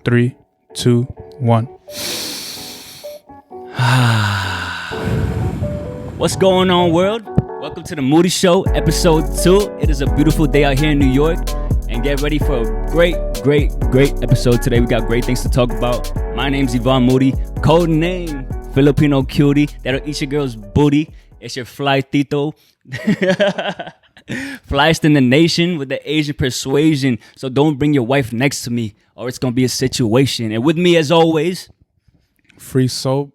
3, 2, 1. What's going on, world? Welcome to the Moody Show, episode 2. It is a beautiful day out here in New York, and get ready for a great episode today. We got great things to talk about. My name's Yvan Moody, code name Filipino cutie. That'll eat your girl's booty. It's your fly tito. Flyest in the nation with the Asian persuasion. So don't bring your wife next to me, or it's gonna be a situation. And with me, as always, Free soap.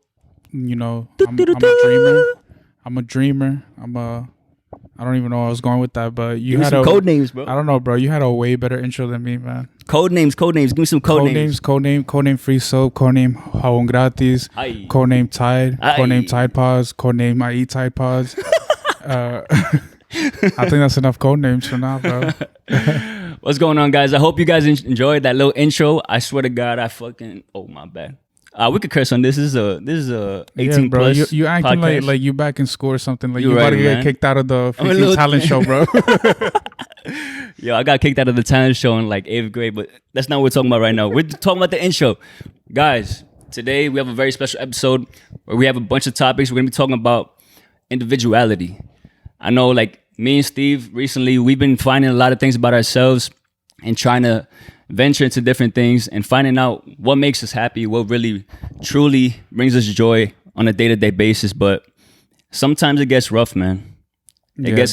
You know, I'm a dreamer. I don't even know where I was going with that, but you had some code names, bro. I don't know, bro. You had a way better intro than me, man. Code names. Give me some code names. Codename Free Soap. Codename Jabón Gratis. Aye. Codename Tide. Aye. Codename Tide Pods. Codename I Eat Tide Pods. I think that's enough code names for now, bro. What's going on, guys? I hope you guys enjoyed that little intro. I swear to God, oh my bad. We could curse on this. This is a 18 bro, plus. You acting podcast. like you back in school or something. Like You're you about right, to man. get kicked out of the freaking talent show, bro. Yo, I got kicked out of the talent show in like 8th grade, but that's not what we're talking about right now. We're talking about the intro. Guys, today we have a very special episode where we have a bunch of topics. We're going to be talking about individuality. I know, like, me and Steve recently, we've been finding a lot of things about ourselves and trying to venture into different things and finding out what makes us happy, what really truly brings us joy on a day-to-day basis. But sometimes it gets rough, man. It gets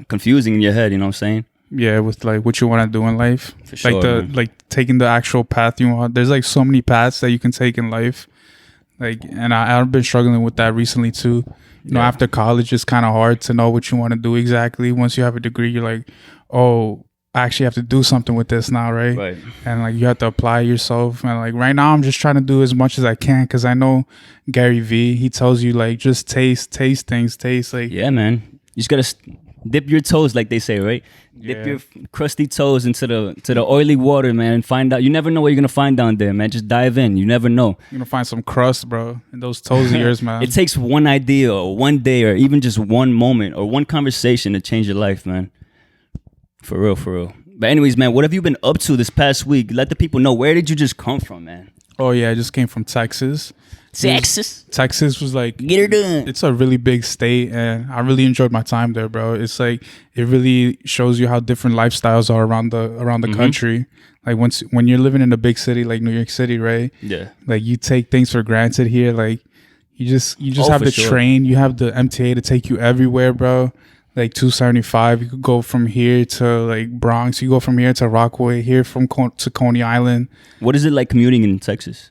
confusing in your head, you know what I'm saying? Yeah, with like what you want to do in life. For sure, like taking the actual path you want. There's like so many paths that you can take in life. Like, and I've been struggling with that recently too. You know, after college, it's kind of hard to know what you want to do exactly. Once you have a degree, you're like, oh, I actually have to do something with this now, right? Right. And like you have to apply yourself. And like right now, I'm just trying to do as much as I can because I know Gary V. He tells you like just taste things. Like, yeah, man. You just gotta dip your toes, like they say, right? Dip your crusty toes into the oily water, man, and find out. You never know what you're gonna find down there, man. Just dive in. You never know. You're gonna find some crust, bro, in those toes of yours, man. It takes one idea or one day or even just one moment or one conversation to change your life, man. For real. But anyways, man, what have you been up to this past week? Let the people know. Where did you just come from, man? Oh yeah, I just came from Texas. Texas was like, get her done. It's a really big state, and I really enjoyed my time there, bro. It's like it really shows you how different lifestyles are around the country. Like when you're living in a big city like New York City, right? Yeah. Like you take things for granted here. Like you just have the train, you have the MTA to take you everywhere, bro. Like 275, you could go from here to like Bronx. You go from here to Rockaway, here to Coney Island. What is it like commuting in Texas?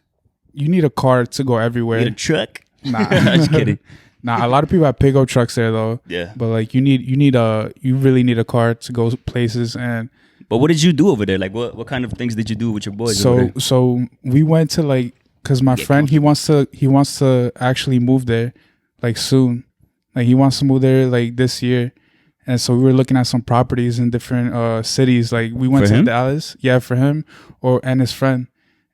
You need a car to go everywhere. You need a truck? Nah, just kidding. Nah, a lot of people have pickup trucks there though. Yeah. But like you really need a car to go places. And but what did you do over there? Like what kind of things did you do with your boys? So we went to like, cause my friend he wants to actually move there like soon. Like he wants to move there like this year. And so we were looking at some properties in different cities. Like we went to Dallas, for him and his friend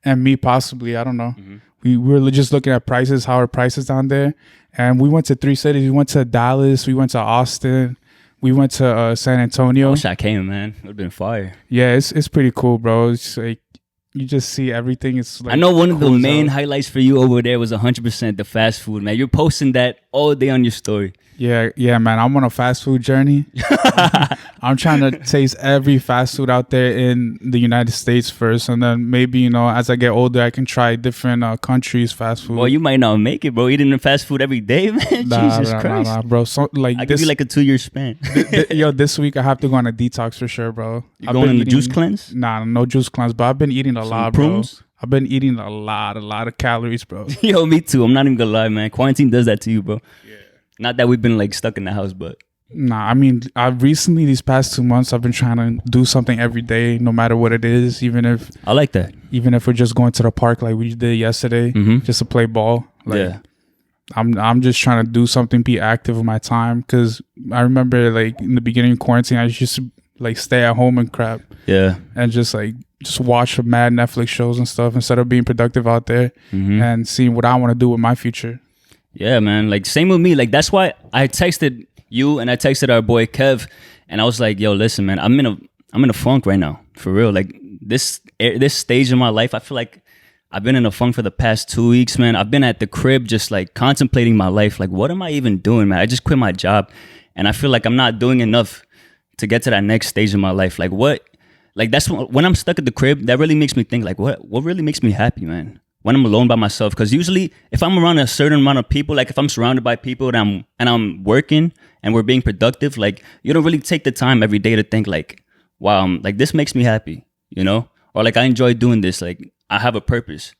and me possibly. I don't know. Mm-hmm. We were just looking at prices, how are prices down there. And we went to 3 cities. We went to Dallas, we went to Austin, we went to San Antonio. I wish I came, man. It would have been fire. Yeah, it's pretty cool, bro. It's like you just see everything. It's like I know one of the main highlights for you over there was 100% the fast food, man. You're posting that all day on your story. Yeah, man. I'm on a fast food journey. I'm trying to taste every fast food out there in the United States first, and then maybe, you know, as I get older, I can try different countries' fast food. Well, you might not make it, bro. Eating the fast food every day, man. Jesus Christ, nah, bro. So like, I give you like a 2-year span. This week I have to go on a detox for sure, bro. You going on the juice cleanse? Nah, no juice cleanse, but I've been eating a lot, prunes? Bro. I've been eating a lot of calories, bro. Yo, me too. I'm not even gonna lie, man. Quarantine does that to you, bro. Yeah. Not that we've been like stuck in the house, but nah. I mean, these past 2 months, I've been trying to do something every day, no matter what it is. Even if I like that. Even if we're just going to the park like we did yesterday, just to play ball. Like, I'm just trying to do something, be active with my time. Because I remember like in the beginning of quarantine, I used to like stay at home and crap. Yeah. And just watch mad Netflix shows and stuff instead of being productive out there and seeing what I want to do with my future. Yeah, man. Like same with me. Like that's why I texted you and I texted our boy Kev, and I was like, "Yo, listen, man. I'm in a funk right now, for real. Like this stage in my life, I feel like I've been in a funk for the past 2 weeks, man. I've been at the crib just like contemplating my life. Like, what am I even doing, man? I just quit my job and I feel like I'm not doing enough to get to that next stage in my life. Like, what? Like, that's when I'm stuck at the crib, that really makes me think, like, what really makes me happy, man? When I'm alone by myself. Because usually if I'm around a certain amount of people, like if I'm surrounded by people and I'm working and we're being productive, like, you don't really take the time every day to think like, wow, like this makes me happy, you know? Or like I enjoy doing this, like I have a purpose.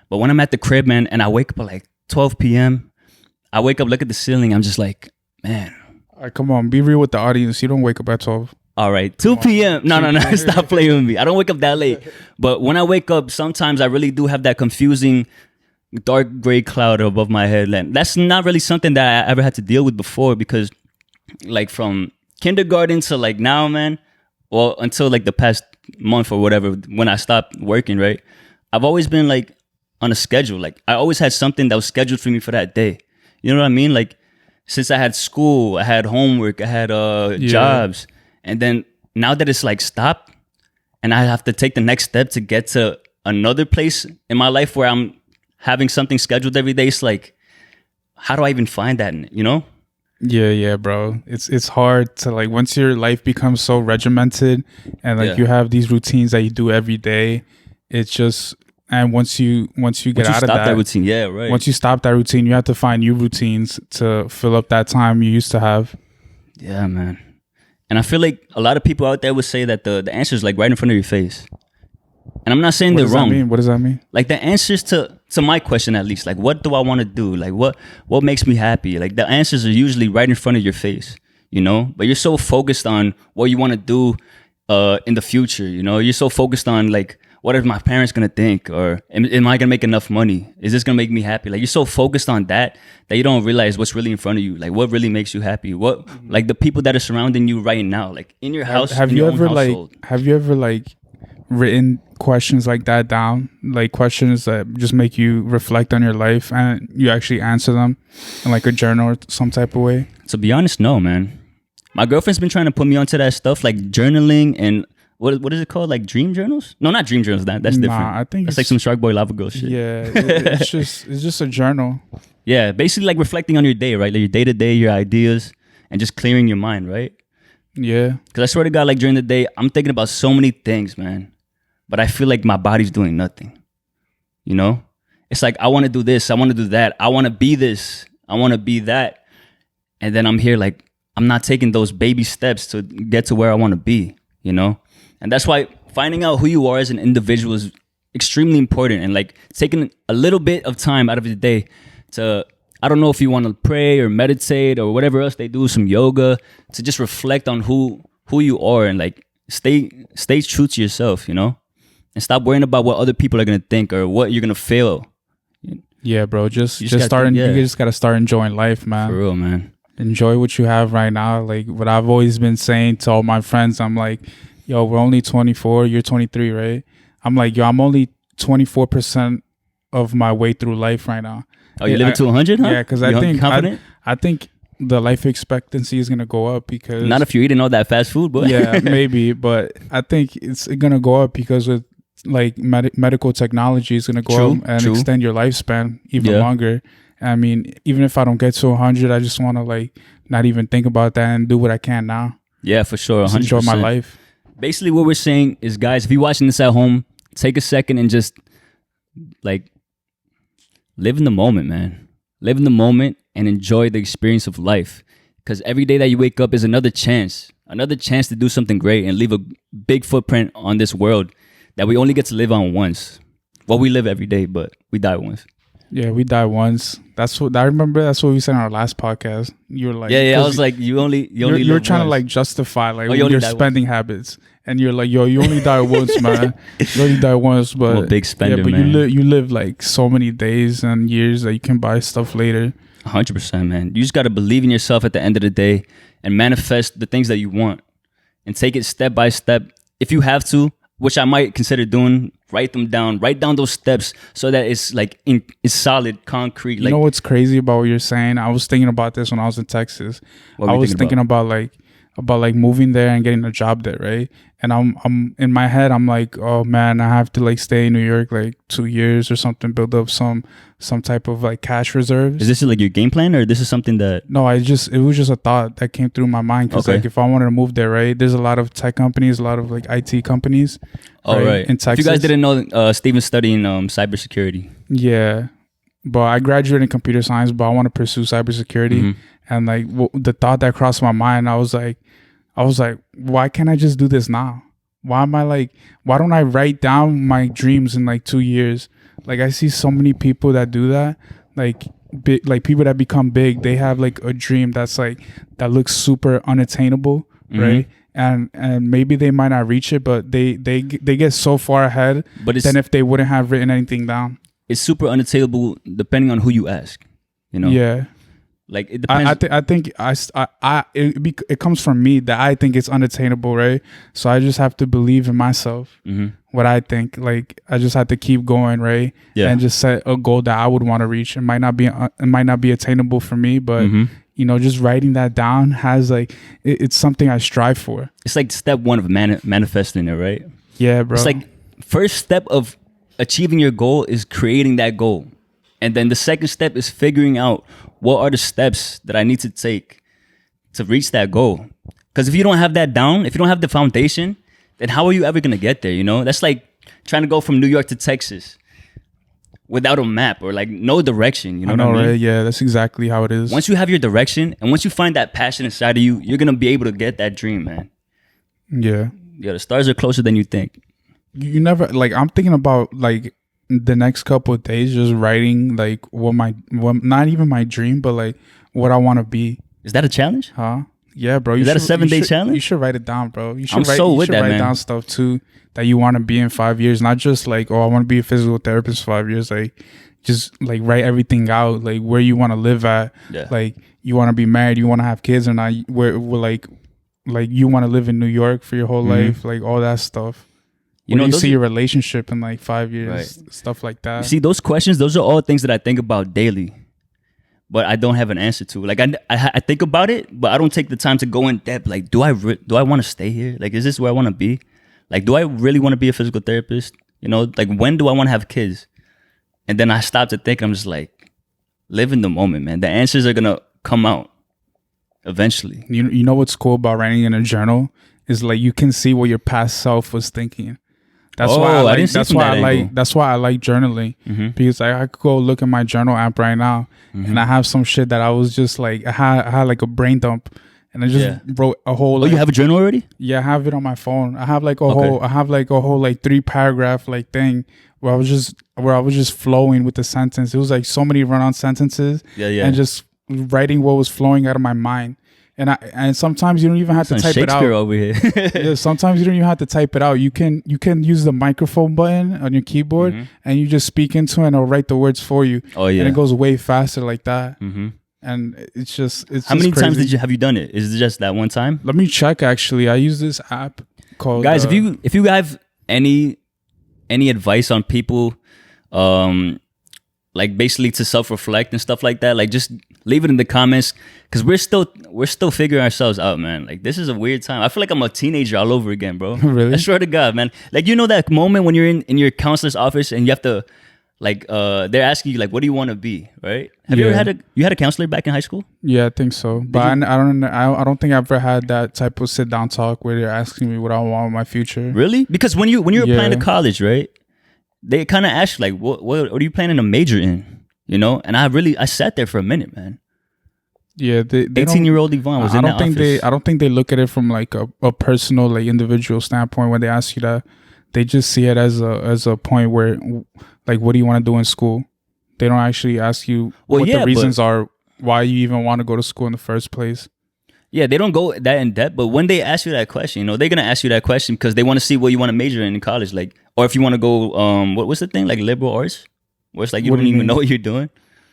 But when I'm at the crib, man, and I wake up at like 12 p.m., I wake up, look at the ceiling, I'm just like, man. All right, come on, be real with the audience. You don't wake up at 12. All right, 2 p.m. No, stop playing with me. I don't wake up that late. But when I wake up, sometimes I really do have that confusing dark gray cloud above my head. And that's not really something that I ever had to deal with before because like from kindergarten to like now, man, well, until like the past month or whatever, when I stopped working, right? I've always been like on a schedule. Like I always had something that was scheduled for me for that day. You know what I mean? Like since I had school, I had homework, I had jobs. And then now that it's like stopped and I have to take the next step to get to another place in my life where I'm having something scheduled every day, it's like, how do I even find that, you know? Yeah, bro. It's hard to like, once your life becomes so regimented and like you have these routines that you do every day, it's just, and once you get out of that routine, yeah, right. Once you stop that routine, you have to find new routines to fill up that time you used to have. Yeah, man. And I feel like a lot of people out there would say that the answer is like right in front of your face. And I'm not saying they're wrong. What does that mean? Like the answers to my question, at least, like what do I want to do? Like what makes me happy? Like the answers are usually right in front of your face, you know? But you're so focused on what you want to do in the future, you know? You're so focused on like, what are my parents going to think? Or am I going to make enough money? Is this going to make me happy? Like you're so focused on that you don't realize what's really in front of you. Like what really makes you happy? What, like the people that are surrounding you right now, like in your house, have you ever written questions like that down? Like questions that just make you reflect on your life and you actually answer them in like a journal or some type of way? To be honest, no, man. My girlfriend's been trying to put me onto that stuff, like journaling and what is it called? Like dream journals? No, not dream journals. That's different. I think that's like some Shark Boy Lava Girl shit. Yeah, it's just a journal. Yeah, basically like reflecting on your day, right? Like your day to day, your ideas, and just clearing your mind, right? Yeah. Because I swear to God, like during the day, I'm thinking about so many things, man. But I feel like my body's doing nothing. You know? It's like I want to do this, I want to do that, I want to be this, I want to be that, and then I'm here like I'm not taking those baby steps to get to where I want to be. You know? And that's why finding out who you are as an individual is extremely important, and like taking a little bit of time out of your day to, I don't know if you want to pray or meditate or whatever else they do, some yoga, to just reflect on who you are and like stay true to yourself, you know, and stop worrying about what other people are going to think or what you're going to fail. Yeah, bro. You just gotta start enjoying life, man. For real, man. Enjoy what you have right now. Like what I've always been saying to all my friends, I'm like, yo, we're only 24, you're 23, right? I'm like, yo, I'm only 24% of my way through life right now. Oh, you're living to 100, huh? Yeah, because I think the life expectancy is going to go up because... Not if you're eating all that fast food, but... Yeah, maybe, but I think it's going to go up because with like medical technology is going to go up and extend your lifespan even longer. I mean, even if I don't get to 100, I just want to like not even think about that and do what I can now. Yeah, for sure. 100%. Enjoy my life. Basically, what we're saying is, guys, if you're watching this at home, take a second and just, like, live in the moment, man. Live in the moment and enjoy the experience of life. Because every day that you wake up is another chance to do something great and leave a big footprint on this world that we only get to live on once. Well, we live every day, but we die once. Yeah, we die once. I remember that's what we said in our last podcast. You were like, yeah. I was like, you only you're trying to like justify like your spending habits, and you're like, yo, you only die once, man. You only die once, but I'm a big spender, but man. you live like so many days and years that you can buy stuff later. 100%, man. You just got to believe in yourself at the end of the day and manifest the things that you want, and take it step by step. If you have to, which I might consider doing, write down those steps so that it's like it's solid, concrete. You know what's crazy about what you're saying? I was thinking about this when I was in Texas. I was thinking about like about like moving there and getting a job there, right? And I'm in my head, I'm like, oh man, I have to like stay in New York like 2 years or something, build up some type of like cash reserves. Is this like your game plan, or this is something that? No, it was just a thought that came through my mind, because like if I wanted to move there, right, there's a lot of tech companies, a lot of like IT companies. Oh, right. In Texas. If you guys didn't know, Steven's studying cybersecurity. Yeah, but I graduated in computer science, but I want to pursue cybersecurity. And like the thought that crossed my mind, I was like, why can't I just do this now? Why don't I write down my dreams in like 2 years? Like I see so many people that do that, like people that become big, they have like a dream that's like, that looks super unattainable, right? And maybe they might not reach it, but they get so far ahead than if they wouldn't have written anything down. It's super unattainable depending on who you ask, you know? Yeah. Like it depends. I think it comes from me that I think it's unattainable, right? So I just have to believe in myself. What I think, like I just have to keep going, right? Yeah. And just set a goal that I would want to reach. It might not be attainable for me, but you know, just writing that down has like it's something I strive for. It's like step one of manifesting it, right? Yeah, bro. It's like first step of achieving your goal is creating that goal. And then the second step is figuring out what are the steps that I need to take to reach that goal. Because if you don't have that down, if you don't have the foundation, then how are you ever going to get there, you know? That's like trying to go from New York to Texas without a map or like no direction, you know what I mean? Right? Yeah, that's exactly how it is. Once you have your direction and once you find that passion inside of you, you're going to be able to get that dream, man. Yeah. Yeah, the stars are closer than you think. You never, like, I'm thinking about like the next couple of days just writing like what not even my dream, but like what I want to be. Is that a challenge? Huh? Yeah, bro. Is that a 7-day challenge? You should write it down, bro. You should write down stuff too that you want to be in 5 years, not just like, oh, I want to be a physical therapist 5 years. Like just like write everything out, like where you want to live at. Yeah. Like you want to be married, you want to have kids or not, where like you want to live in New York for your whole life, like all that stuff. You know, you see your relationship in like 5 years, right. Stuff like that. You see, those questions, those are all things that I think about daily, but I don't have an answer to. Like I think about it, but I don't take the time to go in depth. Like, do I want to stay here? Like, is this where I want to be? Like, do I really want to be a physical therapist? You know, like when do I want to have kids? And then I stop to think. I'm just like, live in the moment, man. The answers are gonna come out eventually. You know what's cool about writing in a journal is like you can see what your past self was thinking. That's why I like journaling, because I could go look at my journal app right now and I have some shit that I was just like I had like a brain dump and I just wrote a whole. Oh, you have a journal already? Yeah, I have it on my phone. I have like a whole like 3-paragraph like thing where I was just flowing with the sentence. It was like so many run-on sentences. And just writing what was flowing out of my mind. And sometimes you don't even have to type it out. Shakespeare over here. Yeah, sometimes you don't even have to type it out. You can use the microphone button on your keyboard and you just speak into it and it'll write the words for you. Oh yeah, and it goes way faster like that. And it's how many crazy. times have you done it? Is it just that one time? Let me check. Actually, I use this app called. Guys, if you have any advice on people, like basically to self-reflect and stuff like that, like just leave it in the comments, because we're still figuring ourselves out, man. Like this is a weird time. I feel like I'm a teenager all over again, bro. Really? I swear to God, man. Like, you know that moment when you're in your counselor's office and you have to like they're asking you like, what do you want to be, right? Have you ever had a counselor back in high school? Yeah, I think so. But I don't think I've ever had that type of sit down talk where they're asking me what I want in my future. Really? Because when you're applying to college, right? They kind of ask you like, what are you planning to major in? You know? And I sat there for a minute, man. Yeah, 18-year-old Yvan was in that office. I don't think they look at it from like a personal, like individual standpoint when they ask you that. They just see it as a point where, like, what do you want to do in school? They don't actually ask you what the reasons are why you even want to go to school in the first place. Yeah, they don't go that in depth, but when they ask you that question, you know, they're gonna ask you that question because they want to see what you want to major in college, like, or if you want to go, what's the thing, like liberal arts, where it's like you don't even know what you're doing.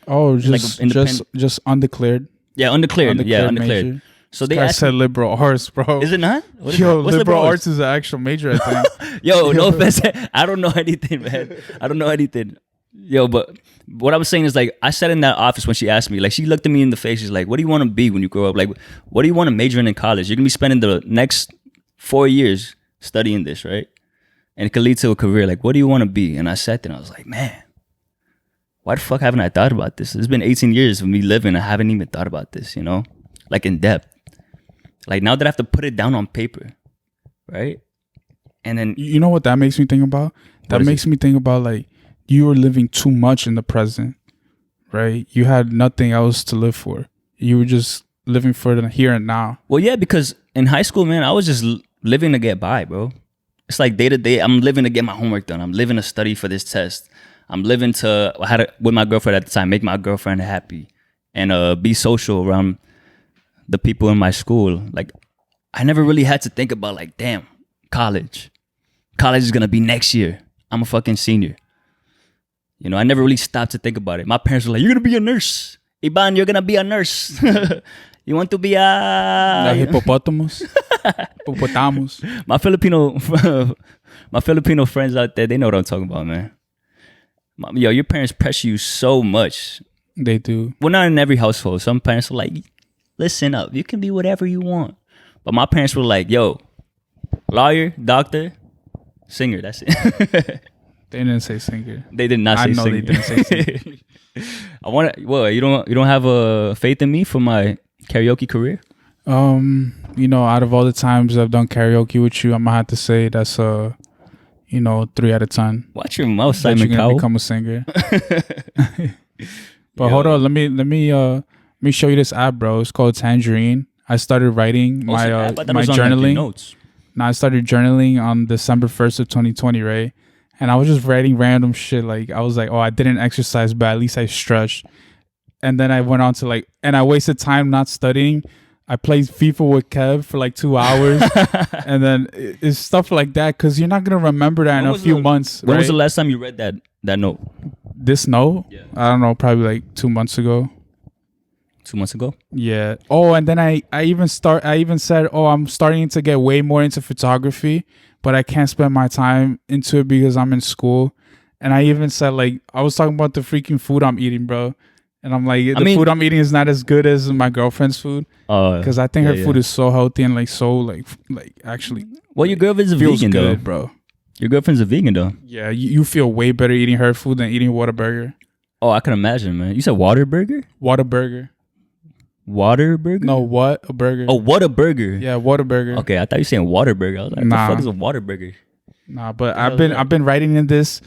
Oh, just undeclared. Yeah, undeclared. Major. So I said liberal arts, bro. Is it not? Yo, liberal arts is an actual major, I think. Yo, no offense. I don't know anything, man. I don't know anything. Yo, but what I'm saying is like I sat in that office when she asked me, like she looked at me in the face, she's like, what do you want to be when you grow up? Like, what do you want to major in college? You're gonna be spending the next 4 years studying this, right? And it could lead to a career. Like, what do you want to be? And I sat there and I was like, man, why the fuck haven't I thought about this? It's been 18 years of me living. I haven't even thought about this, you know? Like in depth. Like now that I have to put it down on paper, right? And then you know what that makes me think about? That makes me think about like you were living too much in the present, right? You had nothing else to live for. You were just living for the here and now. Well, yeah, because in high school, man, I was just living to get by, bro. It's like day to day, I'm living to get my homework done. I'm living to study for this test. I'm living to, with my girlfriend at the time, make my girlfriend happy and be social around the people in my school. Like, I never really had to think about like, damn, college. College is going to be next year. I'm a fucking senior. You know, I never really stopped to think about it. My parents were like, you're going to be a nurse. Yvan, you're going to be a nurse. You want to be a... hippopotamus? Hippopotamus. My Filipino friends out there, they know what I'm talking about, man. Yo, your parents pressure you so much. They do. Well, not in every household. Some parents are like, listen up, you can be whatever you want. But my parents were like, yo, lawyer, doctor, singer, that's it. They didn't say singer. They did not say singer. I know they didn't say singer. I want to. Well, you don't have a faith in me for my karaoke career? You know, out of all the times I've done karaoke with you, I'm gonna have to say that's 3 out of 10. Watch your mouth, Simon Cowell. Become a singer. But hold on, let me show you this app, bro. It's called Tangerine. I started writing my journaling. Notes. Now I started journaling on December 1st of 2020, right? And I was just writing random shit. Like I was like, oh, I didn't exercise, but at least I stretched. And then I went on to and I wasted time not studying. I played FIFA with Kev for like 2 hours. And then it's stuff like that because you're not going to remember that in a few months. When was the last time you read that note? This note? Yeah. I don't know, probably like 2 months ago. 2 months ago? Yeah. Oh, and then I even said, oh, I'm starting to get way more into photography, but I can't spend my time into it because I'm in school. And I even said, like, I was talking about the freaking food I'm eating, bro. And I'm like, the food I'm eating is not as good as my girlfriend's food. Because I think her food is so healthy and like so like actually. Well, your girlfriend's a vegan though, bro. Your girlfriend's a vegan though. Yeah, you feel way better eating her food than eating Whataburger. Oh, I can imagine, man. You said Whataburger? Whataburger. Waterburger? No, what a burger. Oh, what a burger. Yeah, Whataburger. Okay, I thought you were saying Waterburger. I was like, what the fuck is a Waterburger? Nah, but I've been writing in this.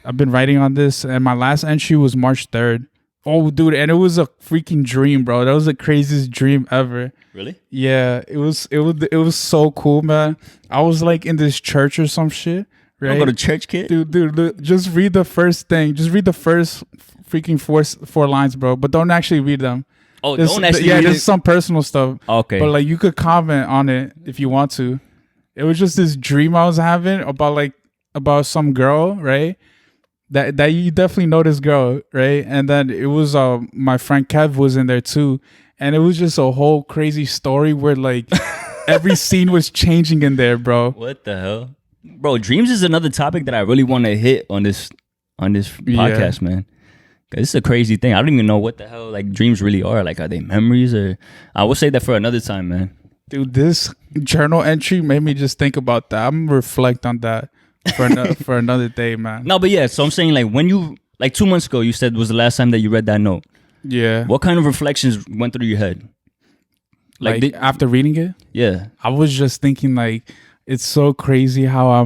I've been writing on this, and my last entry was March 3rd. Oh, dude, and it was a freaking dream, bro. That was the craziest dream ever. Really? Yeah, it was so cool, man. I was like in this church or some shit, right? You go to church, kid? Dude, just read the first thing. Just read the first freaking four lines, bro. But don't actually read them. Oh, don't actually read it? There's some personal stuff. Okay. But like you could comment on it if you want to. It was just this dream I was having about some girl, right? That you definitely know this girl, right? And then it was my friend Kev was in there too, and it was just a whole crazy story where like every scene was changing in there, bro. What the hell, bro? Dreams is another topic that I really want to hit on this podcast, man. It's a crazy thing. I don't even know what the hell like dreams really are. Like, are they memories or? I will say that for another time, man. Dude, this journal entry made me just think about that. I'm gonna reflect on that. For another day, man. No, but yeah, so I'm saying like when you 2 months ago you said was the last time that you read that note. Yeah. What kind of reflections went through your head? Like after reading it? Yeah. I was just thinking like it's so crazy how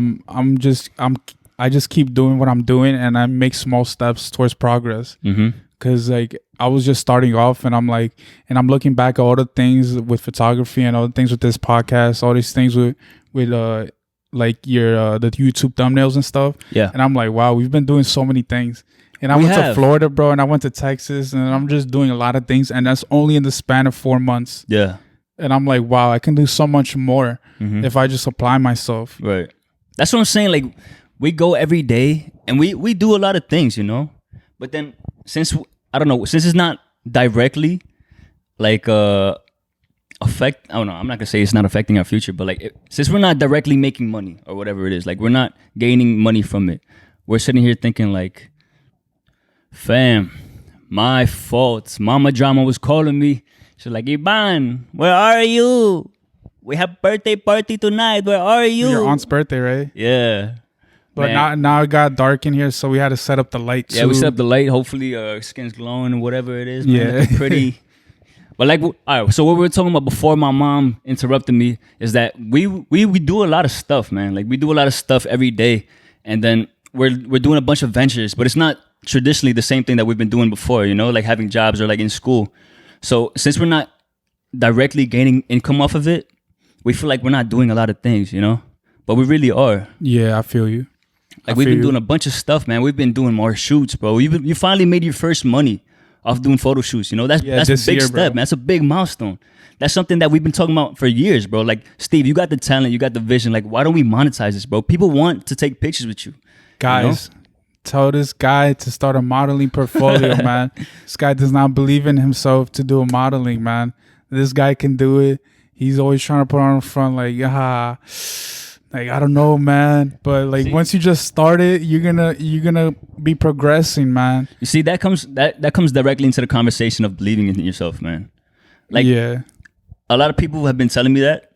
I just keep doing what I'm doing and I make small steps towards progress. Mm-hmm. Cause like I was just starting off and I'm looking back at all the things with photography and all the things with this podcast, all these things with like your the YouTube thumbnails and stuff. Yeah. And I'm like, wow, we've been doing so many things. And I went to Florida, bro, and I went to Texas, and I'm just doing a lot of things, and that's only in the span of 4 months. Yeah. And I'm like, wow, I can do so much more if I just apply myself. Right. That's what I'm saying. Like, we go every day, and we do a lot of things, you know? But then, since it's not directly, like, I don't know, I'm not gonna say it's not affecting our future, but like since we're not directly making money or whatever it is, like we're not gaining money from it, we're sitting here thinking like, Fam, my fault. Mama Drama was calling me. She's like, Yvan, where are you? We have birthday party tonight. Where are you? Your aunt's birthday, right? Yeah. But Man. now it got dark in here, so we had to set up the light too. Yeah, we set up the light. Hopefully, skin's glowing or whatever it is. Man. Yeah. Looking pretty. But like, all right. So what we were talking about before my mom interrupted me is that we do a lot of stuff, man. Like we do a lot of stuff every day, and then we're doing a bunch of ventures, but it's not traditionally the same thing that we've been doing before. You know, like having jobs or like in school. So since we're not directly gaining income off of it, we feel like we're not doing a lot of things. You know, but we really are. Yeah, I feel you. Like we've been doing a bunch of stuff, man. We've been doing more shoots, bro. You finally made your first money off doing photo shoots. You know, that's a big step, man. That's a big milestone. That's something that we've been talking about for years, bro. Like, Steve, you got the talent, you got the vision. Like, why don't we monetize this, bro? People want to take pictures with you. Guys, you know? Tell this guy to start a modeling portfolio, man. This guy does not believe in himself to do a modeling, man. This guy can do it. He's always trying to put on the front, like, like, I don't know, man. But like once you just start it, you're gonna be progressing, man. You see, that comes directly into the conversation of believing in yourself, man. Like, yeah, a lot of people have been telling me that,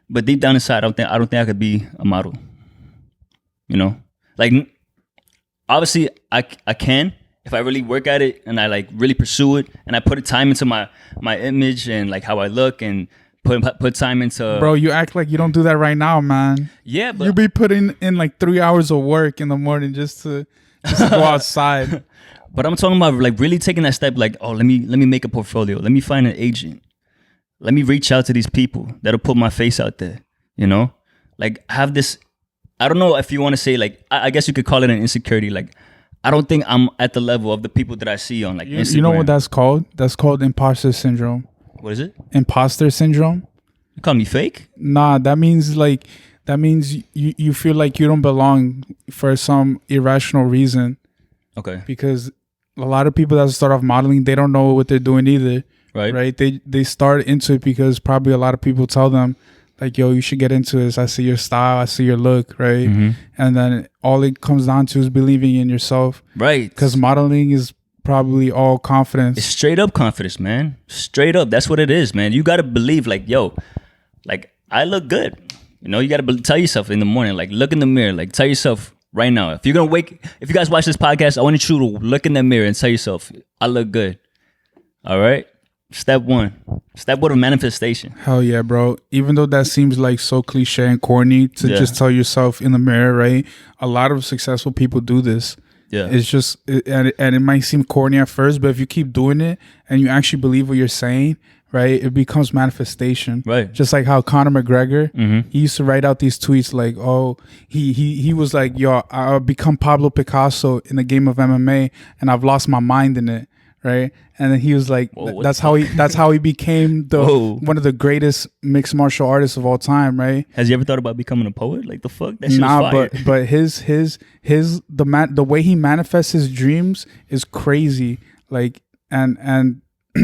but deep down inside, I don't think I could be a model. You know, like obviously I can if I really work at it and I like really pursue it and I put time into my image and like how I look and put time into. Bro, you act like you don't do that right now, man. Yeah, but you be putting in like 3 hours of work in the morning just to go outside. But I'm talking about like really taking that step. Like, oh, let me make a portfolio. Let me find an agent. Let me reach out to these people that'll put my face out there. You know, like have this. I don't know if you want to say like. I guess you could call it an insecurity. Like, I don't think I'm at the level of the people that I see on like Instagram. You know what that's called? That's called imposter syndrome. What is it? Imposter syndrome. You call me fake? Nah, that means you feel like you don't belong for some irrational reason. Okay. Because a lot of people that start off modeling, they don't know what they're doing either. Right. Right. They start into it because probably a lot of people tell them like, yo, you should get into this. I see your style. I see your look. Right. Mm-hmm. And then all it comes down to is believing in yourself. Right. Because modeling is probably all confidence. It's straight up confidence, man. Straight up. That's what it is, man. You got to believe like, yo, like I look good. You know, you got to tell yourself in the morning, like look in the mirror, like tell yourself right now. If you're going to if you guys watch this podcast, I want you to look in the mirror and tell yourself, I look good. All right. Step one of manifestation. Hell yeah, bro. Even though that seems like so cliche and corny to just tell yourself in the mirror, right? A lot of successful people do this. Yeah, it's just, and it might seem corny at first, but if you keep doing it and you actually believe what you're saying, right, it becomes manifestation. Right. Just like how Conor McGregor, he used to write out these tweets like, oh, he was like, yo, I'll become Pablo Picasso in the game of MMA, and I've lost my mind in it. Right, and then he was like, that's how he became one of the greatest mixed martial artists of all time. Right? Has you ever thought about becoming a poet? Like the fuck? That shit was fire. but the way he manifests his dreams is crazy. Like and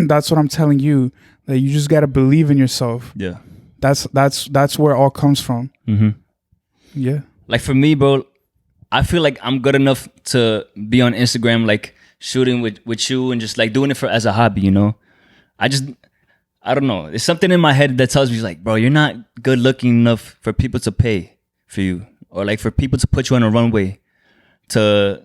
that's what I'm telling you. That you just gotta believe in yourself. Yeah, that's where it all comes from. Mm-hmm. Yeah. Like for me, bro, I feel like I'm good enough to be on Instagram, like shooting with you and just like doing it as a hobby, you know. I don't know. There's something in my head that tells me like, bro, you're not good looking enough for people to pay for you, or like for people to put you on a runway to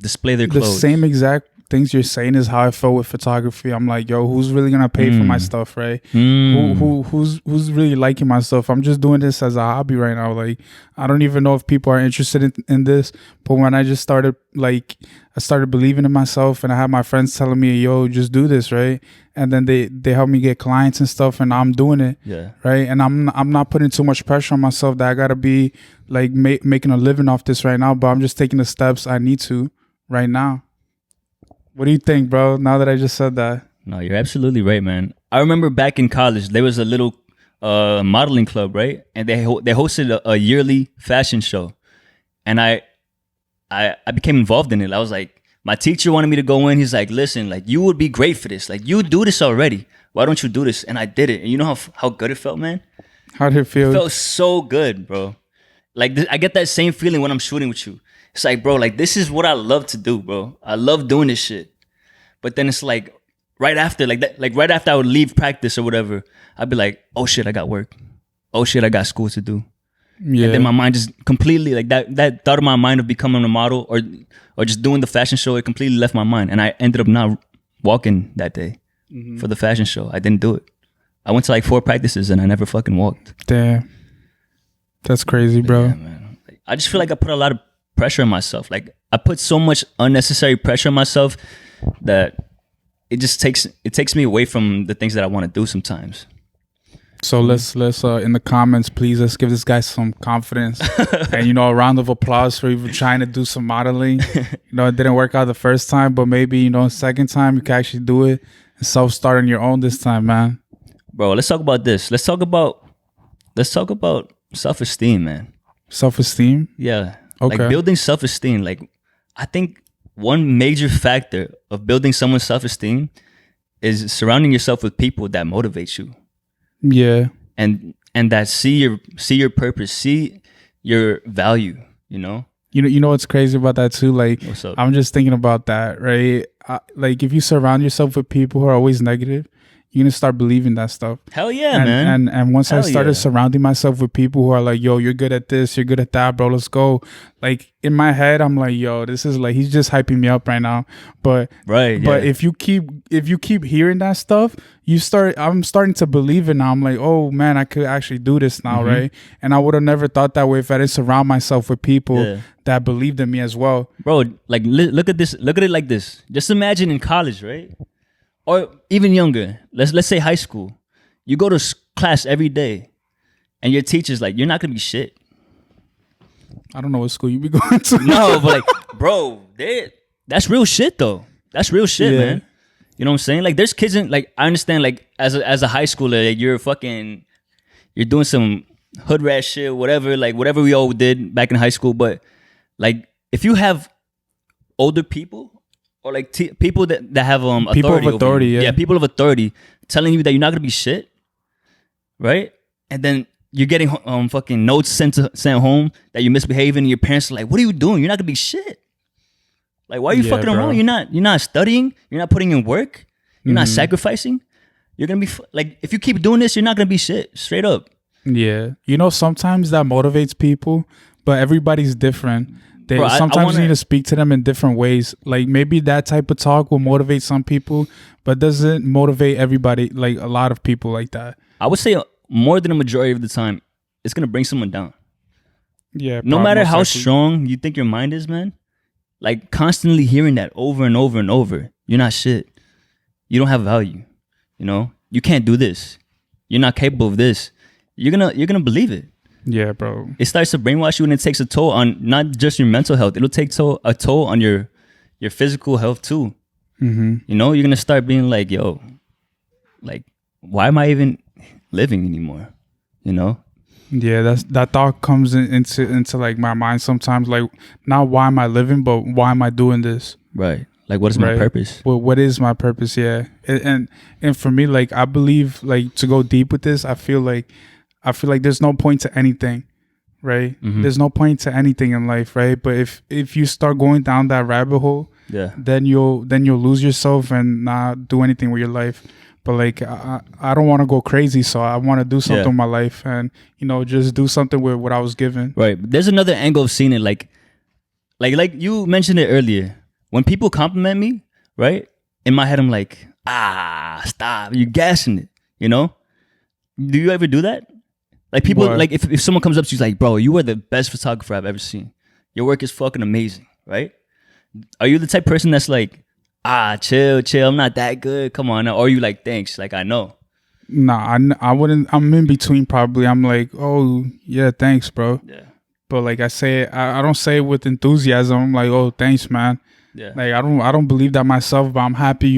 display their clothes. The same exact things you're saying is how I felt with photography. I'm like, yo, who's really gonna pay for my stuff, right? Who's really liking my stuff? I'm just doing this as a hobby right now. Like, I don't even know if people are interested in this. But when I just started, like, I started believing in myself, and I had my friends telling me, yo, just do this, right? And then they helped me get clients and stuff, and I'm doing it, right? And I'm not putting too much pressure on myself that I gotta be like making a living off this right now. But I'm just taking the steps I need to right now. What do you think, bro? Now that I just said that. No, you're absolutely right, man. I remember back in college, there was a little modeling club, right? And they hosted a yearly fashion show, and I became involved in it. I was like, my teacher wanted me to go in. He's like, listen, like you would be great for this. Like you do this already. Why don't you do this? And I did it. And you know how good it felt, man? How did it feel? It felt so good, bro. like I get that same feeling when I'm shooting with you. It's like, bro, like this is what I love to do, bro. I love doing this shit. But then it's like right after, like that, like right after I would leave practice or whatever, I'd be like, oh shit, I got work. Oh shit, I got school to do. Yeah. And then my mind just completely, like that thought of my mind of becoming a model or just doing the fashion show, it completely left my mind. And I ended up not walking that day for the fashion show. I didn't do it. I went to like 4 practices and I never fucking walked. Damn. That's crazy, bro. Yeah, man. Like, I just feel like I put a lot of pressure on myself. Like I put so much unnecessary pressure on myself that it takes me away from the things that I want to do sometimes. So let's in the comments, please, let's give this guy some confidence and a round of applause for even trying to do some modeling. It didn't work out the first time, but maybe second time you can actually do it and self-start on your own this time, man. Bro, let's talk about this. Let's talk about self-esteem, man. Self-esteem? Yeah. Okay. Like building self-esteem. Like I think one major factor of building someone's self-esteem is surrounding yourself with people that motivate you. Yeah. And that see your purpose, see your value, You know what's crazy about that too? Like, what's up? I'm just thinking about that, right? Like if you surround yourself with people who are always negative, you're gonna start believing that stuff. Hell yeah, man. And once I started surrounding myself with people who are like, yo, you're good at this, you're good at that, bro, let's go. Like in my head, I'm like, yo, this is like, he's just hyping me up right now. But if you keep hearing that stuff, I'm starting to believe it now. I'm like, oh man, I could actually do this now, right? And I would have never thought that way if I didn't surround myself with people that believed in me as well. Bro, like look at this, look at it like this. Just imagine in college, right? Or even younger, let's say high school. You go to class every day, and your teacher's like, "You're not gonna be shit." I don't know what school you be going to. No, but like, bro, that's real shit though. That's real shit, man. You know what I'm saying? Like, there's kids in like I understand like as a high schooler, like, you're doing some hood rat shit, whatever we all did back in high school. But like, if you have older people. Or like people that have authority. People of authority, yeah. People of authority telling you that you're not gonna be shit, right? And then you're getting fucking notes sent home that you're misbehaving, and your parents are like, "What are you doing? You're not gonna be shit. Like, why are you fucking around? You're not studying. You're not putting in work. You're not sacrificing. You're gonna be like, if you keep doing this, you're not gonna be shit. Straight up." Yeah, sometimes that motivates people, but everybody's different. Sometimes you need to speak to them in different ways. Like maybe that type of talk will motivate some people, but doesn't motivate everybody, like a lot of people like that. I would say more than a majority of the time, it's going to bring someone down. Yeah. No matter how strong you think your mind is, man, like constantly hearing that over and over and over, you're not shit. You don't have value. You can't do this. You're not capable of this. You're gonna believe it. Yeah, bro. It starts to brainwash you, and it takes a toll on not just your mental health. It'll take a toll on your physical health too. You're gonna start being like, yo, like, why am I even living anymore? Yeah, that thought comes into like my mind sometimes. Like, not why am I living, but why am I doing this? Right. Like, what is my purpose? Well, what is my purpose? Yeah, and for me, like, I believe, like, to go deep with this, I feel like there's no point to anything, right? There's no point to anything in life, right? But if you start going down that rabbit hole, then you'll lose yourself and not do anything with your life. But like, I don't want to go crazy, so I want to do something with my life, and just do something with what I was given. Right. But there's another angle of seeing it, like you mentioned it earlier. When people compliment me, right? In my head, I'm like, stop, you're gassing it. Do you ever do that? Like people, like if someone comes up to you, like, bro, you are the best photographer I've ever seen. Your work is fucking amazing, right? Are you the type of person that's like, chill, I'm not that good, come on now? Or are you like, thanks, like, I know? Nah, I wouldn't. I'm in between probably. I'm like, oh yeah, thanks, bro. Yeah. But like I say, I don't say it with enthusiasm. I'm like, oh, thanks, man. Yeah. Like I don't believe that myself, but I'm happy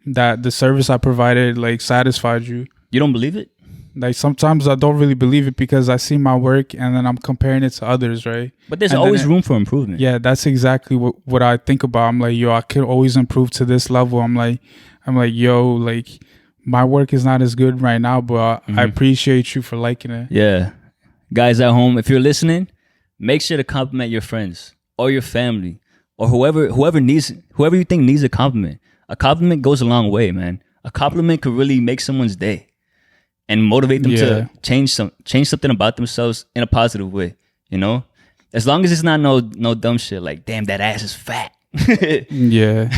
that the service I provided like satisfied you. You don't believe it? Like sometimes I don't really believe it because I see my work and then I'm comparing it to others, right? But there's always room for improvement. Yeah, that's exactly what I think about. I'm like, yo, I could always improve to this level. I'm like, yo, like my work is not as good right now, but I appreciate you for liking it. Yeah. Guys at home, if you're listening, make sure to compliment your friends or your family or whoever you think needs a compliment. A compliment goes a long way, man. A compliment could really make someone's day and motivate them to change something about themselves in a positive way, you know? As long as it's not no dumb shit like, damn, that ass is fat. Yeah,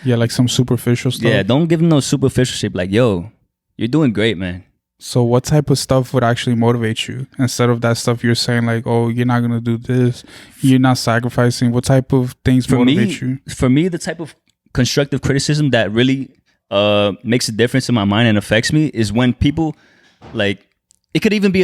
like some superficial stuff. Yeah, don't give them no superficial shit like, yo, you're doing great, man. So what type of stuff would actually motivate you instead of that stuff you're saying like, oh, you're not going to do this, you're not sacrificing? What type of things motivate you? For me, the type of constructive criticism that really makes a difference in my mind and affects me is when people like, it could even be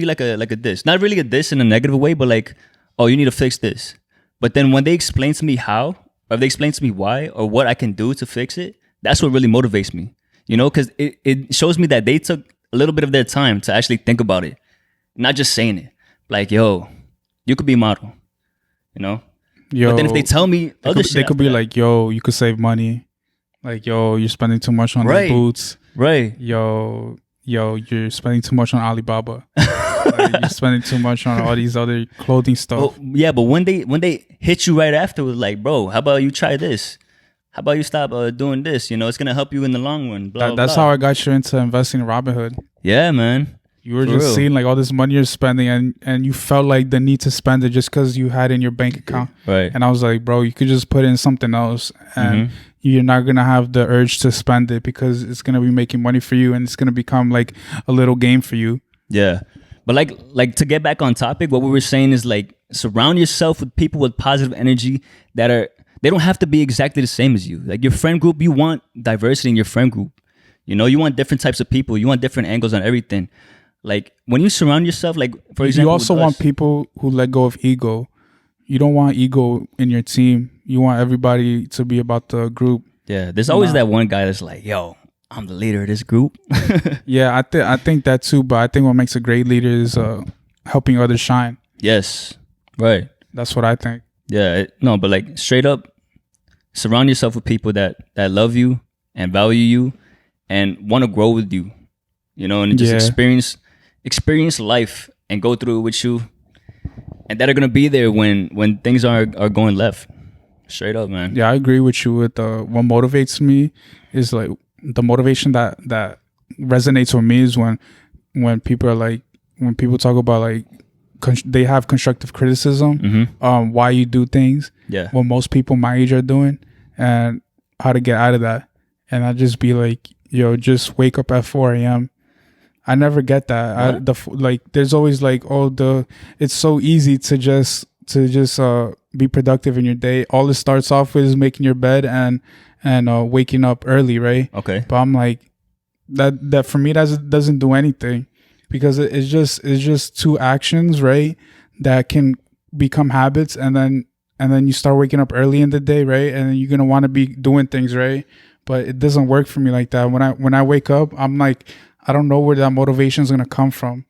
like a diss. Not really a diss in a negative way, but like, oh, you need to fix this. But then when they explain to me how, or they explain to me why, or what I can do to fix it, that's what really motivates me. You know, because it shows me that they took a little bit of their time to actually think about it. Not just saying it. Like, yo, you could be a model. You know? Yo, but then if they tell me other shit. They could be like, yo, you could save money. Like, yo, you're spending too much on the boots. Right. Yo, you're spending too much on Alibaba. Like, you're spending too much on all these other clothing stuff. Oh, yeah, but when they hit you right after with like, bro, how about you try this? How about you stop doing this? You know, it's going to help you in the long run. That's how I got you into investing in Robinhood. Yeah, man. You were just seeing like all this money you're spending and you felt like the need to spend it just because you had it in your bank account. Right. And I was like, bro, you could just put it in something else and you're not going to have the urge to spend it because it's going to be making money for you and it's going to become like a little game for you. Yeah. But like to get back on topic, what we were saying is like surround yourself with people with positive energy they don't have to be exactly the same as you. Like your friend group, you want diversity in your friend group. You know, you want different types of people. You want different angles on everything. Like when you surround yourself, like for example, you also want people who let go of ego. You don't want ego in your team. You want everybody to be about the group. Yeah, there's always that one guy that's like, yo, I'm the leader of this group. Yeah, I think that too. But I think what makes a great leader is helping others shine. Yes, right. That's what I think. Yeah, no, but like straight up, surround yourself with people that love you and value you and want to grow with you, you know, and just experience life and go through it with you, and that are gonna be there when things are going left. Straight up, man. Yeah, I agree with you. With what motivates me is like the motivation that resonates with me is when people are like when people talk about like they have constructive criticism, why you do things, what most people my age are doing, and how to get out of that. And I just be like, yo, just wake up at 4 a.m. I never get that. There's always like, it's so easy to just be productive in your day. All it starts off with is making your bed and waking up early, right? Okay. But I'm like, that for me doesn't do anything. Because it's just two actions, right, that can become habits, and then you start waking up early in the day, right, and then you're gonna want to be doing things, right. But it doesn't work for me like that. When I wake up, I'm like, I don't know where that motivation is gonna come from.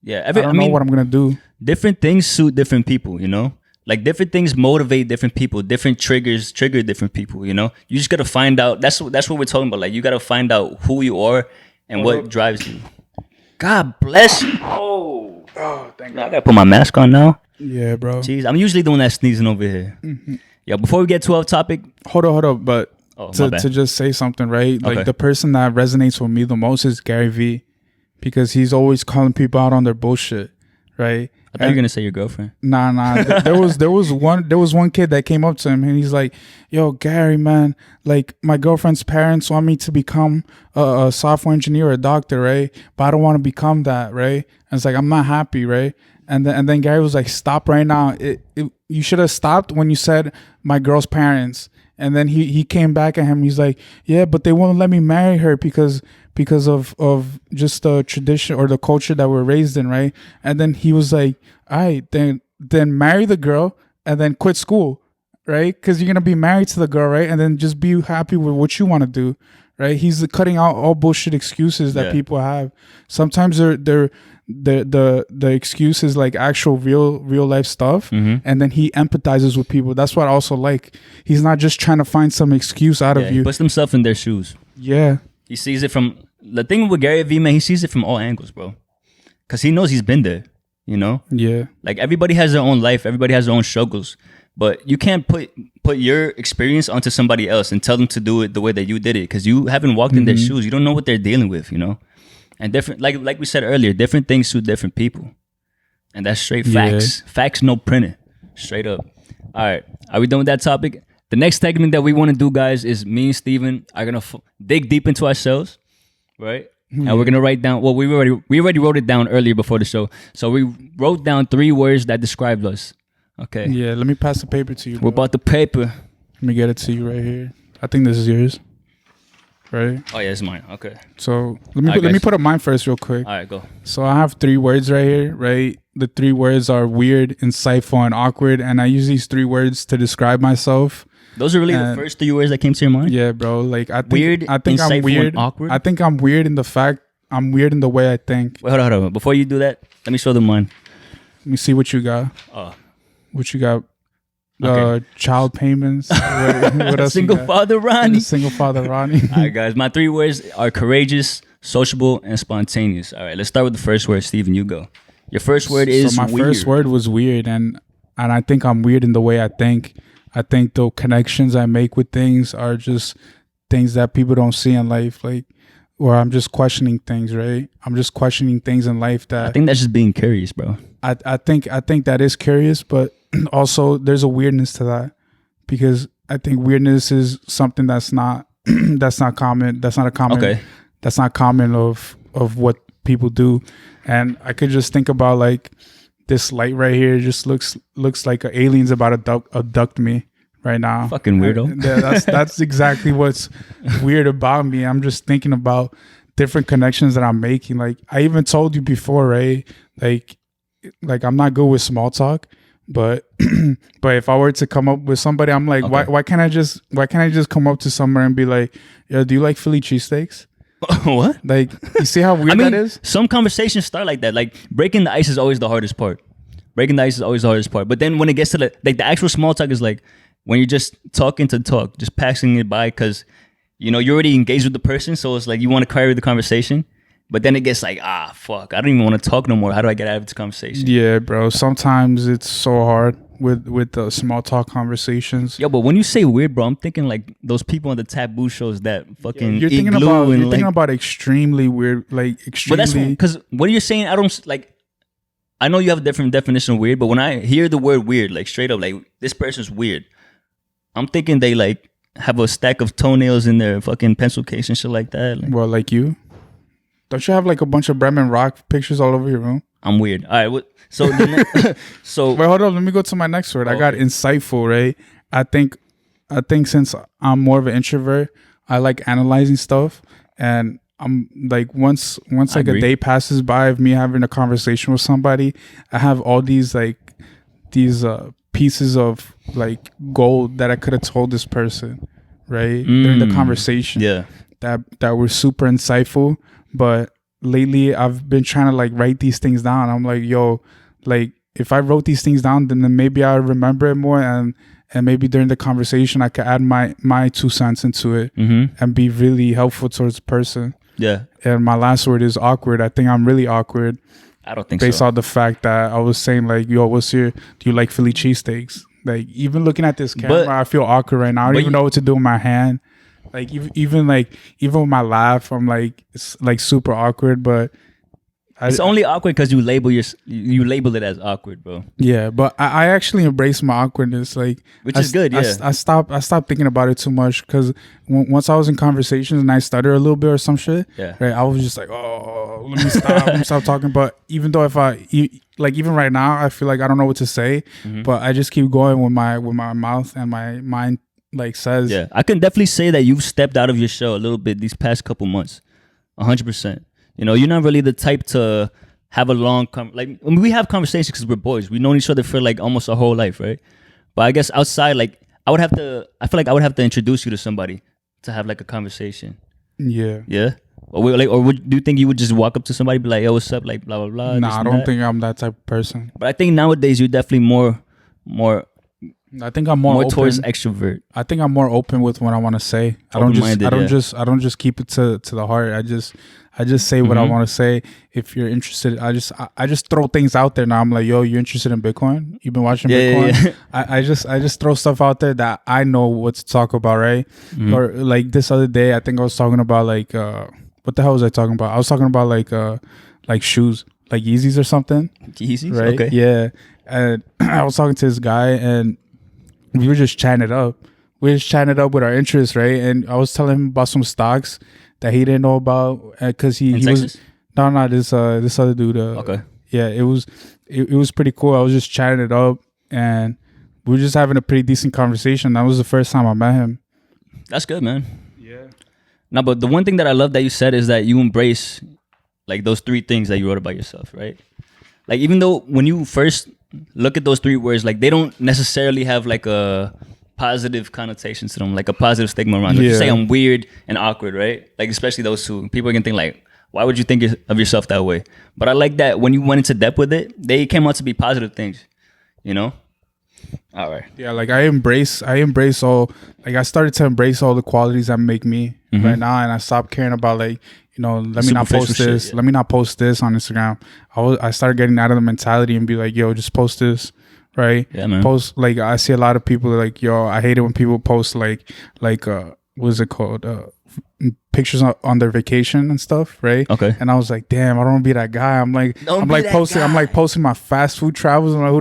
Yeah, I don't know what I'm gonna do. Different things suit different people, you know. Like different things motivate different people. Different triggers trigger different people. You know, you just gotta find out. That's what we're talking about. Like you gotta find out who you are and what drives you. God bless you. Oh, thank God. I gotta put my mask on now. Yeah, bro. Jeez, I'm usually the one that's sneezing over here. Yeah, before we get too off topic. Hold on. But to just say something, right? Like the person that resonates with me the most is Gary V. Because he's always calling people out on their bullshit, right? I thought you were gonna say your girlfriend. Nah. there was one kid that came up to him and he's like, "Yo, Gary, man, like my girlfriend's parents want me to become a software engineer or a doctor, right? But I don't want to become that, right?" And it's like, I'm not happy, right? And then Gary was like, "Stop right now. You should have stopped when you said my girl's parents." And then he came back at him. He's like, "Yeah, but they won't let me marry her because of just the tradition or the culture that we're raised in, right?" And then he was like, "All right, then marry the girl and then quit school, right? Because you're gonna be married to the girl, right? And then just be happy with what you want to do, right?" He's cutting out all bullshit excuses that people have. Sometimes they're the excuse is like actual real life stuff, and then he empathizes with people. That's what I also like. He's not just trying to find some excuse out of you. He puts himself in their shoes. Yeah. He sees it from the thing with Gary V, man. He sees it from all angles, bro. Because he knows he's been there. you know? Yeah. Like everybody has their own life, everybody has their own struggles, but you can't put your experience onto somebody else and tell them to do it the way that you did it, because you haven't walked in their shoes. You don't know what they're dealing with, you know? And different, like we said earlier, different things suit different people, and that's straight facts. Facts, no printing, straight up. All right, are we done with that topic? The next segment that we want to do, guys, is me and Steven are gonna dig deep into ourselves, right? And we're gonna write down. Well, we already wrote it down earlier before the show. So we wrote down 3 words that described us. Okay. Yeah. Let me pass the paper to you. What about the paper? Let me get it to you right here. I think this is yours. Right. Oh yeah, it's mine. Okay. So let me put up mine first, real quick. All right, go. So I have 3 words right here. Right. The 3 words are weird, insightful, and awkward. And I use these 3 words to describe myself. Those are really the first 3 words that came to your mind? Yeah, bro. Like I think weird, I think I'm weird. And awkward? I think I'm weird in the fact I'm weird in the way I think. Wait, hold on. Before you do that, let me show them mine. Let me see what you got. What you got? Okay. Child payments. What else? Single father Ronnie. Single father Ronnie. All right, guys. My 3 words are courageous, sociable, and spontaneous. All right, let's start with the first word. Steven, you go. Your first word is my weird. First word was weird, and I think I'm weird in the way I think. I think the connections I make with things are just things that people don't see in life, like, or I'm just questioning things, right? I'm just questioning things in life that I think that's just being curious, bro. I think that is curious, but also there's a weirdness to that, because I think weirdness is something that's not that's not common. That's not a common. Okay. That's not common of what people do, and I could just think about like. This light right here just looks like an alien's about to abduct me right now. Fucking weirdo. Yeah, that's exactly what's weird about me. I'm just thinking about different connections that I'm making. Like I even told you before, right? Like I'm not good with small talk, but but if I were to come up with somebody, I'm like, okay. why can't I just come up to somewhere and be like, yo, do you like Philly cheesesteaks? What? Like, you see how weird that is? Some conversations start like that. Like, breaking the ice is always the hardest part. But then when it gets to the actual small talk is like when you're just talking to talk, just passing it by, because, you know, you're already engaged with the person. So it's like you want to carry the conversation. But then it gets like, fuck, I don't even want to talk no more. How do I get out of this conversation? Yeah, bro. Sometimes it's so hard with the small talk conversations. Yo, but when you say weird, bro, I'm thinking like those people on the taboo shows that fucking you're thinking about extremely weird, like extremely. But that's because what you're saying, I don't like. I know you have a different definition of weird, but when I hear the word weird, like straight up, like this person's weird, I'm thinking they like have a stack of toenails in their fucking pencil case and shit like that. Like, well, like you. Don't you have like a bunch of Bremen Rock pictures all over your room? I'm weird. All right. So wait, hold on. Let me go to my next word. I got insightful, right? I think since I'm more of an introvert, I like analyzing stuff, and I'm like once like a day passes by of me having a conversation with somebody, I have all these pieces of like gold that I could have told this person, right, during the conversation. Yeah. That were super insightful. But lately I've been trying to like write these things down. I'm like, yo, like if I wrote these things down, then maybe I'll remember it more, and maybe during the conversation I could add my 2 cents into it and be really helpful towards the person. Yeah. And my last word is awkward. I think I'm really awkward. I don't think based so. on the fact that I was saying like, yo, do you like Philly cheesesteaks? Like even looking at this camera, I feel awkward right now. I don't even know what to do with my hand. Like even with my laugh, I'm like it's like super awkward. But it's only awkward because you label it as awkward, bro. Yeah, but I actually embrace my awkwardness, like which is good. Yeah, I stopped thinking about it too much, because once I was in conversations and I stutter a little bit or some shit, right, I was just like, oh, let me stop talking. But even though even right now, I feel like I don't know what to say, but I just keep going with my mouth and my mind. Like says, yeah, I can definitely say that you've stepped out of your shell a little bit these past couple months, 100%. You know, you're not really the type to have a long we have conversations because we're boys. We've known each other for like almost our whole life, right? But I guess outside, like I feel like I would have to introduce you to somebody to have like a conversation. Yeah. Or do you think you would just walk up to somebody and be like, yo, what's up? Like blah blah blah. Nah, I don't think I'm that type of person. But I think nowadays you're definitely more I think I'm more open. towards extrovert. I think I'm more open with what I want to say. I don't just keep it to the heart. I just say what I want to say. If you're interested, I just throw things out there now. I'm like, yo, you interested in Bitcoin? You've been watching Bitcoin? Yeah. I just throw stuff out there that I know what to talk about, right? Or like this other day, I think I was talking about like what the hell was I talking about? I was talking about like shoes, like Yeezys or something. Yeezys, right? Okay. Yeah, and I was talking to this guy and we were just chatting it up. We were just chatting it up with our interests, right? And I was telling him about some stocks that he didn't know about because he was this other dude. Okay. Yeah, it was pretty cool. I was just chatting it up and we were just having a pretty decent conversation. That was the first time I met him. That's good, man. Yeah. No, but the one thing that I love that you said is that you embrace like those 3 things that you wrote about yourself, right? Like even though when you first look at those 3 words, like they don't necessarily have like a positive connotation to them, like a positive stigma around them. You say I'm weird and awkward, right? Like especially those 2. People can think like, why would you think of yourself that way? But I like that when you went into depth with it, they came out to be positive things, you know? All right. Yeah, like I embrace all, like I started to embrace all the qualities that make me right now, and I stopped caring about like, you know, let me not post this. Let me not post this on Instagram. I started getting out of the mentality and be like, yo, just post this, right? Yeah, man. Post, like I see a lot of people like, yo, I hate it when people post like what is it called? Pictures on their vacation and stuff, right? Okay. And I was like, damn, I don't want to be that guy. I'm like posting my fast food travels. I'm like,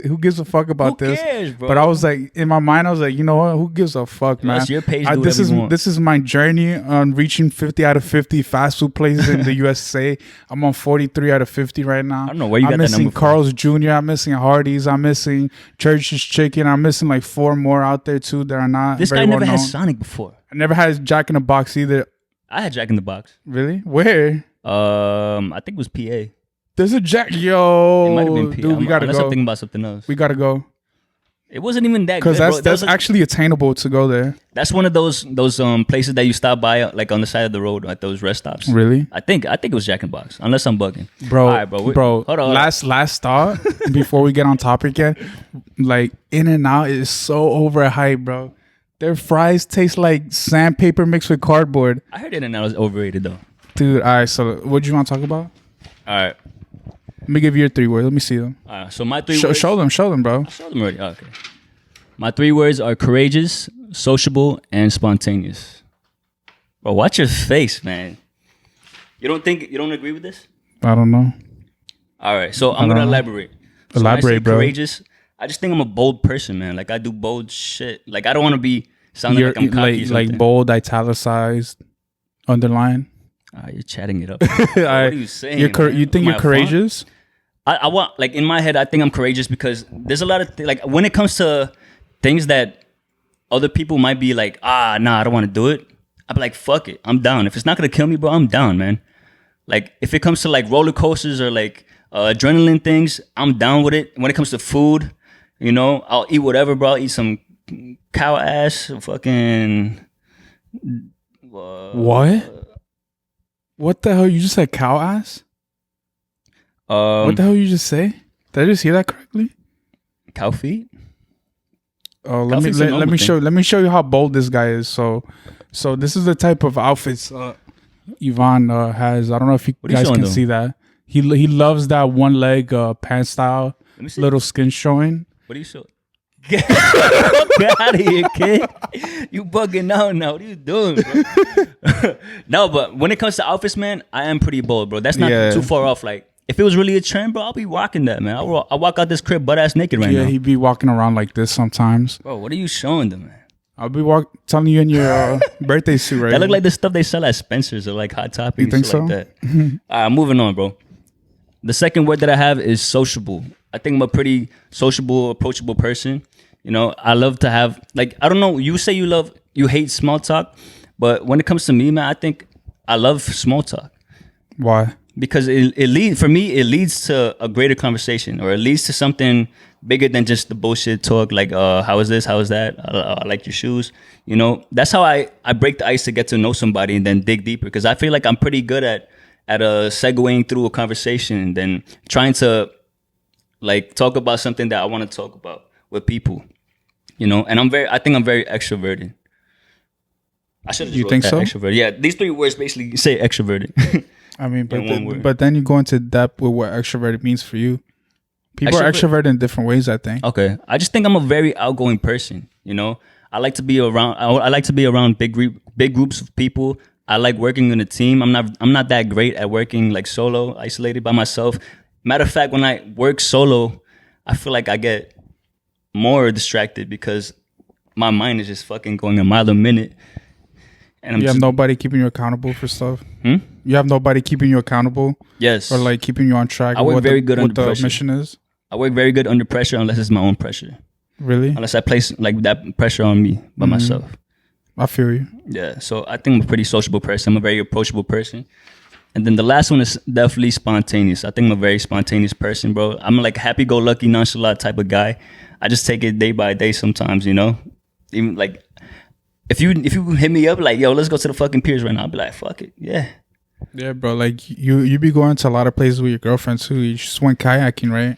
who gives a fuck about who this? Cares, bro? But I was like, in my mind, I was like, you know what? Who gives a fuck, man? That's your page. This is my journey on reaching 50 out of 50 fast food places in the USA. I'm on 43 out of 50 right now. I don't know where you got that number from. I'm missing Carl's Jr. I'm missing Hardee's. I'm missing Church's Chicken. I'm missing like 4 more out there too that are not. This very guy never well had known. Sonic before. I never had Jack in the Box either. I had Jack in the Box. Really? Where? I think it was PA. There's a Jack. Yo, it might have been PA. Dude, we gotta unless go. I'm thinking about something else. We gotta go. It wasn't even that good, because that's actually attainable to go there. That's one of those places that you stop by like on the side of the road at those rest stops. Really? I think it was Jack in the Box, unless I'm bugging. Bro, all right, bro. Hold on. Last thought before we get on topic yet. Like In-N-Out is so overhyped, bro. Their fries taste like sandpaper mixed with cardboard. I heard In-N-Out was overrated though. Dude, all right. So what do you want to talk about? All right. Let me give you your 3 words. Let me see them. All right. So my 3 words. Show them, bro. I showed them already. Oh, okay. My 3 words are courageous, sociable, and spontaneous. Bro, watch your face, man. You don't agree with this? I don't know. All right. So I'm gonna elaborate. So Elaborate, bro. Courageous. I just think I'm a bold person, man. Like I do bold shit. Like I don't want to be sounding like I'm cocky. Like bold, italicized, underline. You're chatting it up. What are you saying? You think you're courageous? I want, like in my head, I think I'm courageous because there's a lot of like when it comes to things that other people might be like, nah, I don't want to do it. I'd be like, fuck it, I'm down. If it's not gonna kill me, bro, I'm down, man. Like if it comes to like roller coasters or like adrenaline things, I'm down with it. When it comes to food, you know, I'll eat whatever, bro. I'll eat some cow ass, fucking. What? What the hell? You just said cow ass? What the hell you just say? Did I just hear that correctly? Cow feet? Oh, let me show you how bold this guy is. So this is the type of outfits Yvan has. I don't know if you guys can see that. He loves that one leg pants style, little skin showing. What are you showing? Get out of here, kid. You bugging out now. What are you doing, bro? No, but when it comes to outfits, man, I am pretty bold, bro. That's not too far off. Like, if it was really a trend, bro, I'll be rocking that, man. I walk out this crib butt-ass naked right now. Yeah, he be walking around like this sometimes. Bro, what are you showing them, man? I'll be telling you in your birthday suit, right? That look like the stuff they sell at Spencer's or like Hot Topic. You think so? Like that. All right, moving on, bro. The second word that I have is sociable. I think I'm a pretty sociable, approachable person. You know, I love to have, like, I don't know, you say you hate small talk, but when it comes to me, man, I think I love small talk. Why? Because it leads to a greater conversation, or it leads to something bigger than just the bullshit talk, like, how is this, how is that, I like your shoes. You know, that's how I break the ice to get to know somebody and then dig deeper, because I feel like I'm pretty good at segueing through a conversation and then trying to, like, talk about something that I want to talk about with people. You know, and I think I'm very extroverted. I should have You just think wrote that, so? extroverted. Yeah, these 3 words basically say extroverted. I mean, but In one word. but then you go into depth with what extroverted means for you. People are extroverted in different ways, I think. Okay, I just think I'm a very outgoing person. You know, I like to be around. I like to be around big groups of people. I like working in a team. I'm not that great at working like solo, isolated by myself. Matter of fact, when I work solo, I feel like I get more distracted because my mind is just fucking going a mile a minute. And I'm You have just, nobody keeping you accountable for stuff. Hmm? You have nobody keeping you accountable, Yes. or like keeping you on track. I work with very good what under the pressure. mission is. I work very good under pressure unless it's my own pressure. Really, Unless I place like that pressure on me by myself. I feel you. Yeah. So I think I'm a pretty sociable person. I'm a very approachable person. And then the last one is definitely spontaneous. I think I'm a very spontaneous person, bro. I'm like happy-go-lucky, nonchalant type of guy. I just take it day by day sometimes, you know? Even like if you hit me up like, yo, let's go to the fucking piers right now, I'll be like, fuck it. Yeah. Yeah, bro. Like you be going to a lot of places with your girlfriend too. You just went kayaking, right?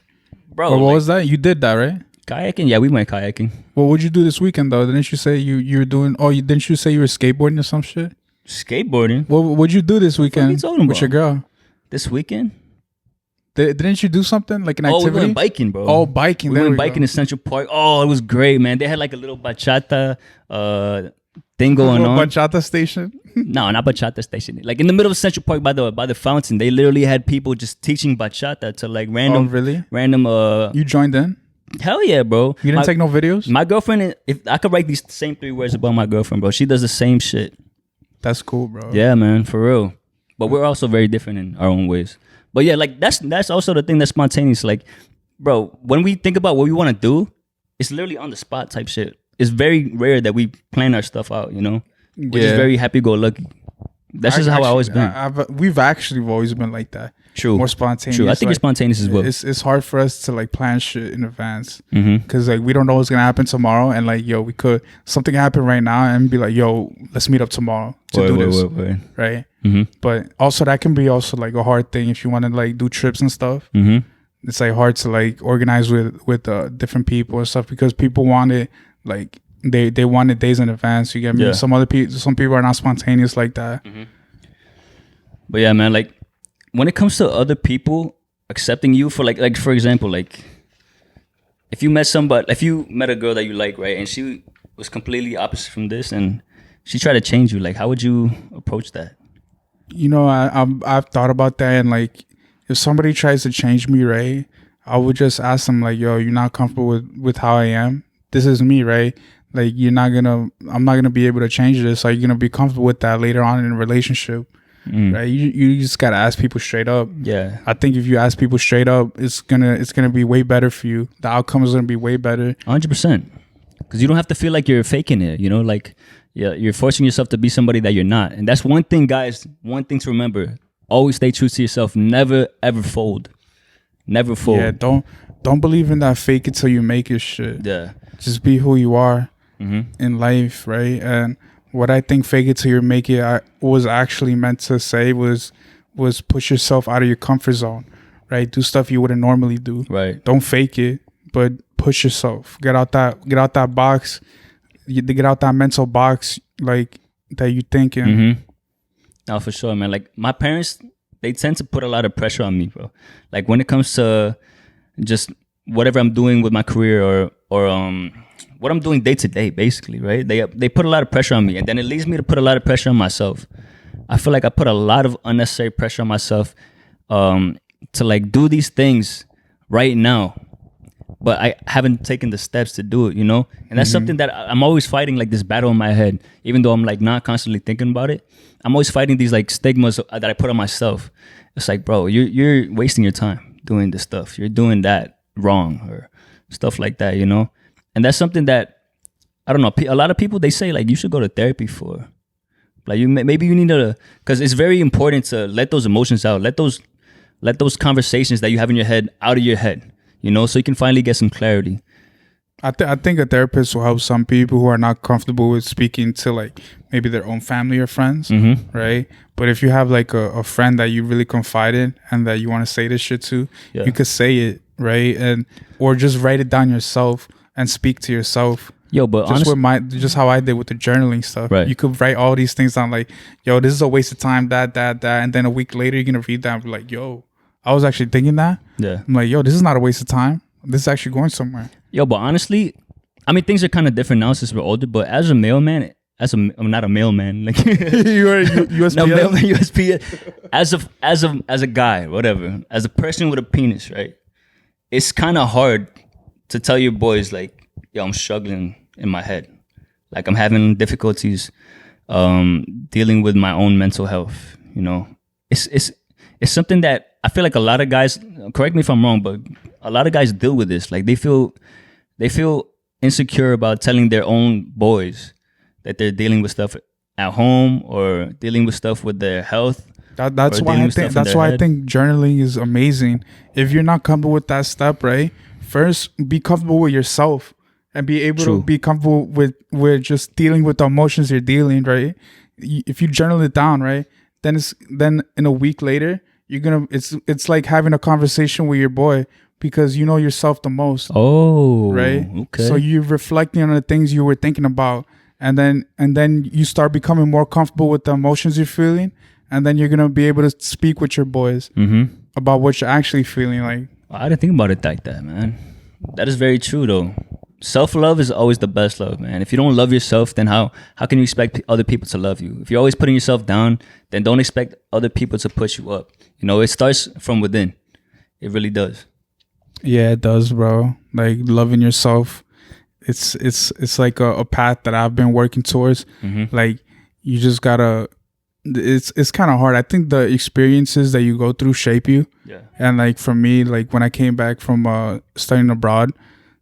Bro. Or what like, was that? You did that, right? Kayaking? Yeah, we went kayaking. What would you do this weekend though? Didn't you say you were doing? Oh, didn't you say you were skateboarding or some shit? Skateboarding? What would you do this weekend you talking with your about? girl? This weekend? Didn't you do something like an Oh, activity? we went biking, bro. Oh, biking. We There went we biking go. in Central Park. Oh, it was great, man. They had like a little bachata thing going Little on. bachata station. No, not bachata station. Like in the middle of Central Park by the fountain, they literally had people just teaching bachata to like random. Oh, really? Random. You joined in? Hell yeah, bro. You didn't take no videos? My girlfriend. If I could write these same 3 words about my girlfriend, bro, she does the same shit. That's cool, bro. Yeah, man, for real. But we're also very different in our own ways. But yeah, like that's also the thing that's spontaneous. Like, bro, when we think about what we want to do, it's literally on the spot type shit. It's very rare that we plan our stuff out, you know? We're just very happy-go-lucky. That's just how I've always been. We've actually always been like that. True. More spontaneous. True. I think like, you're spontaneous as well. It's hard for us to like plan shit in advance Mm-hmm. because like we don't know what's gonna happen tomorrow, and like yo, we could something happen right now and be like, yo, let's meet up tomorrow to do this, right? Mm-hmm. But also that can be also like a hard thing if you want to like do trips and stuff. Mm-hmm. It's like hard to like organize with different people and stuff because people want it like they want it days in advance. You get me? Yeah. Some people are not spontaneous like that. Mm-hmm. But yeah, man, like when it comes to other people accepting you for like for example, like if you met a girl that you like, right, and she was completely opposite from this and she tried to change you, like how would you approach that? You know, I've thought about that, and like if somebody tries to change me, right, I would just ask them like, yo, you're not comfortable with how I am. This is me, right? Like I'm not gonna be able to change this. Are you gonna be comfortable with that later on in a relationship? Right? You just gotta ask people straight up. Yeah. I think if you ask people straight up, it's gonna be way better for you. The outcome is gonna be way better. 100%. Because you don't have to feel like you're faking it, you know, like you're forcing yourself to be somebody that you're not. And that's one thing, guys, one thing to remember. Always stay true to yourself. Never ever fold. Never fold. Yeah, don't believe in that fake it till you make it shit. Yeah. Just be who you are Mm-hmm. in life, right? And what I think fake it till you make it I was actually meant to say was push yourself out of your comfort zone, right? Do stuff you wouldn't normally do. Right. Don't fake it, but push yourself. Get out that box. Get out that mental box like that you thinking. Mm-hmm. No, for sure, man. Like my parents, they tend to put a lot of pressure on me, bro. Like when it comes to just whatever I'm doing with my career or what I'm doing day to day, basically, right? They put a lot of pressure on me, and then it leads me to put a lot of pressure on myself. I feel like I put a lot of unnecessary pressure on myself to like do these things right now, but I haven't taken the steps to do it, you know? And that's something that I'm always fighting, like this battle in my head, even though I'm like not constantly thinking about it. I'm always fighting these like stigmas that I put on myself. It's like, bro, you're wasting your time doing this stuff. You're doing that wrong or stuff like that, you know? And that's something that, I don't know, a lot of people, they say like you should go to therapy for. Like maybe you need to, because it's very important to let those emotions out. Let those conversations that you have in your head out of your head, you know, so you can finally get some clarity. I think a therapist will help some people who are not comfortable with speaking to like maybe their own family or friends, right? But if you have like a friend that you really confide in and that you want to say this shit to, you could say it, right? Or just write it down yourself and speak to yourself Yo, but Just how I did with the journaling stuff. Right. You could write all these things down like, yo, this is a waste of time, that. And then a week later, you're going to read that and be like, yo, I was actually thinking that. Yeah. I'm like, yo, this is not a waste of time. This is actually going somewhere. Yo, but honestly, I mean, things are kind of different now since we're older, but as a mailman, I'm not a mailman. Like you are USPS? No, mailman, USPS. As a guy, whatever, as a person with a penis, right? It's kind of hard to tell your boys, like, yo, I'm struggling in my head. Like, I'm having difficulties dealing with my own mental health, you know? It's something that I feel like a lot of guys, correct me if I'm wrong, but a lot of guys deal with this. Like, they feel insecure about telling their own boys that they're dealing with stuff at home or dealing with stuff with their health. That's why I think journaling is amazing. If you're not comfortable with that step, right? First, be comfortable with yourself and be able to be comfortable with just dealing with the emotions you're dealing, right? If you journal it down, right? Then in a week later, it's like having a conversation with your boy because you know yourself the most. Oh, right. Okay. So you're reflecting on the things you were thinking about, and then you start becoming more comfortable with the emotions you're feeling, and then you're gonna be able to speak with your boys about what you're actually feeling like. I didn't think about it like that, man. That is very true, though. Self-love is always the best love, man. If you don't love yourself, then how can you expect other people to love you? If you're always putting yourself down, then don't expect other people to push you up. You know, it starts from within. It really does. Yeah, it does, bro. Like, loving yourself, it's like a path that I've been working towards. Like, you just gotta. It's kind of hard. I think the experiences that you go through shape you. Yeah. And like for me, like when I came back from studying abroad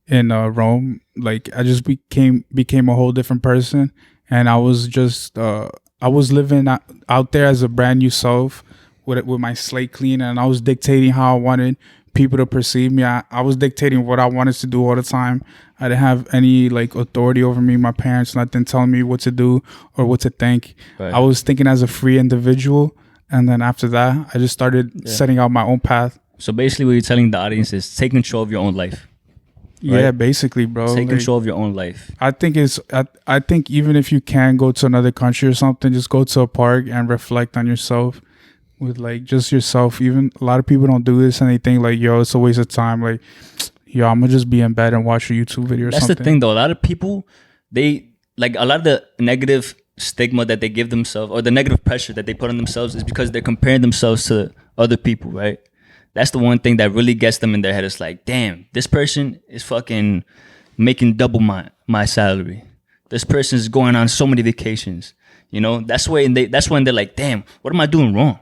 in Rome, like I just became a whole different person, and I was just I was living out there as a brand new self with my slate clean, and I was dictating how I wanted people to perceive me. I was dictating what I wanted to do all the time. I didn't have any like authority over me. My parents nothing telling me what to do or what to think. Right. I was thinking as a free individual, and then after that, I just started setting out my own path. So basically, what you're telling the audience is take control of your own life. Right? Yeah, basically, bro. Take control of your own life. I think I think even if you can go to another country or something, just go to a park and reflect on yourself. With like just yourself. Even a lot of people don't do this and they think like, yo, it's a waste of time. Like, yo, I'm gonna just be in bed and watch a YouTube video or something. That's the thing though. A lot of people, they like a lot of the negative stigma that they give themselves or the negative pressure that they put on themselves is because they're comparing themselves to other people, right? That's the one thing that really gets them in their head. It's like, damn, this person is fucking making double my salary. This person is going on so many vacations. You know, that's when they're like, damn, what am I doing wrong?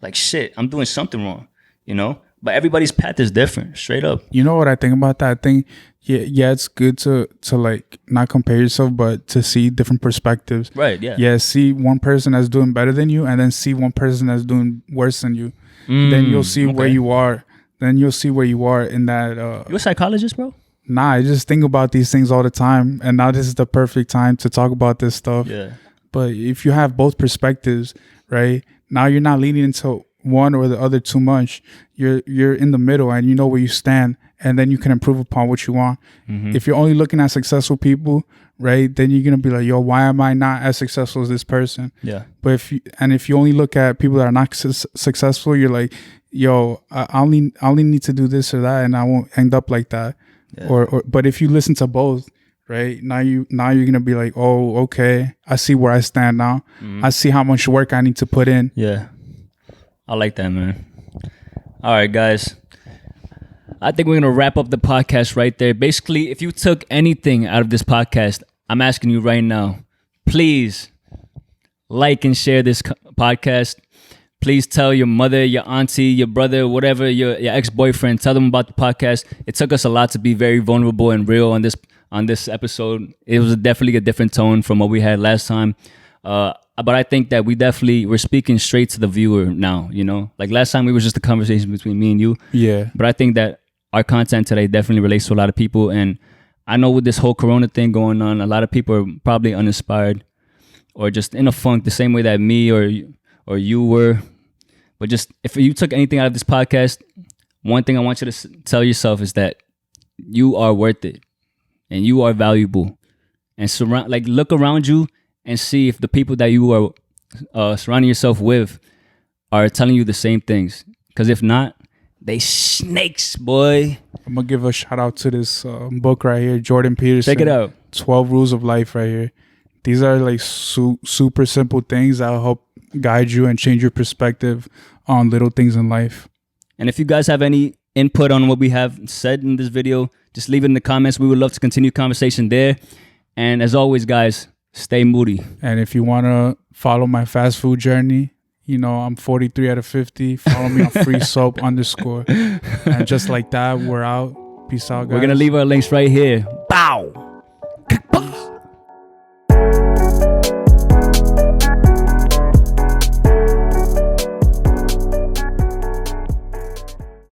Like, shit, I'm doing something wrong, you know? But everybody's path is different, straight up. You know what I think about that? I think, yeah, it's good to like not compare yourself, but to see different perspectives. Right, yeah. Yeah, see one person that's doing better than you and then see one person that's doing worse than you. Then you'll see where you are. Then you'll see where you are in that. You a psychologist, bro? Nah, I just think about these things all the time. And now this is the perfect time to talk about this stuff. Yeah. But if you have both perspectives, right? Now you're not leaning into one or the other too much. You're in the middle and you know where you stand, and then you can improve upon what you want. If you're only looking at successful people, right, then you're gonna be like, yo, why am I not as successful as this person? Yeah. But if you only look at people that are not successful, you're like, yo, I only need to do this or that, and I won't end up like that. Yeah. But if you listen to both, right, now you're gonna be like, oh, okay, I see where I stand now. I see how much work I need to put in. Yeah, I like that, man. All right, guys, I think we're gonna wrap up the podcast right there. Basically, if you took anything out of this podcast, I'm asking you right now, please like and share this podcast. Please tell your mother, your auntie, your brother, whatever, your ex-boyfriend, tell them about the podcast. It took us a lot to be very vulnerable and real on this episode. It was definitely a different tone from what we had last time. But I think that we're speaking straight to the viewer now, you know? Like last time, it was just a conversation between me and you. Yeah. But I think that our content today definitely relates to a lot of people. And I know with this whole Corona thing going on, a lot of people are probably uninspired or just in a funk the same way that me or you were. But just if you took anything out of this podcast, one thing I want you to tell yourself is that you are worth it and you are valuable. and look around you and see if the people that you are surrounding yourself with are telling you the same things. Because if not, they snakes, boy. I'm gonna give a shout out to this book right here, Jordan Peterson. Check it out. 12 Rules of Life right here. These are like super simple things that will help guide you and change your perspective on little things in life. And if you guys have any input on what we have said in this video, just leave it in the comments. We would love to continue conversation there. And as always, guys, stay moody. And if you want to follow my fast food journey, you know, I'm 43 out of 50. Follow me on freesoap_. And just like that, we're out. Peace out, guys. We're going to leave our links right here. Bow.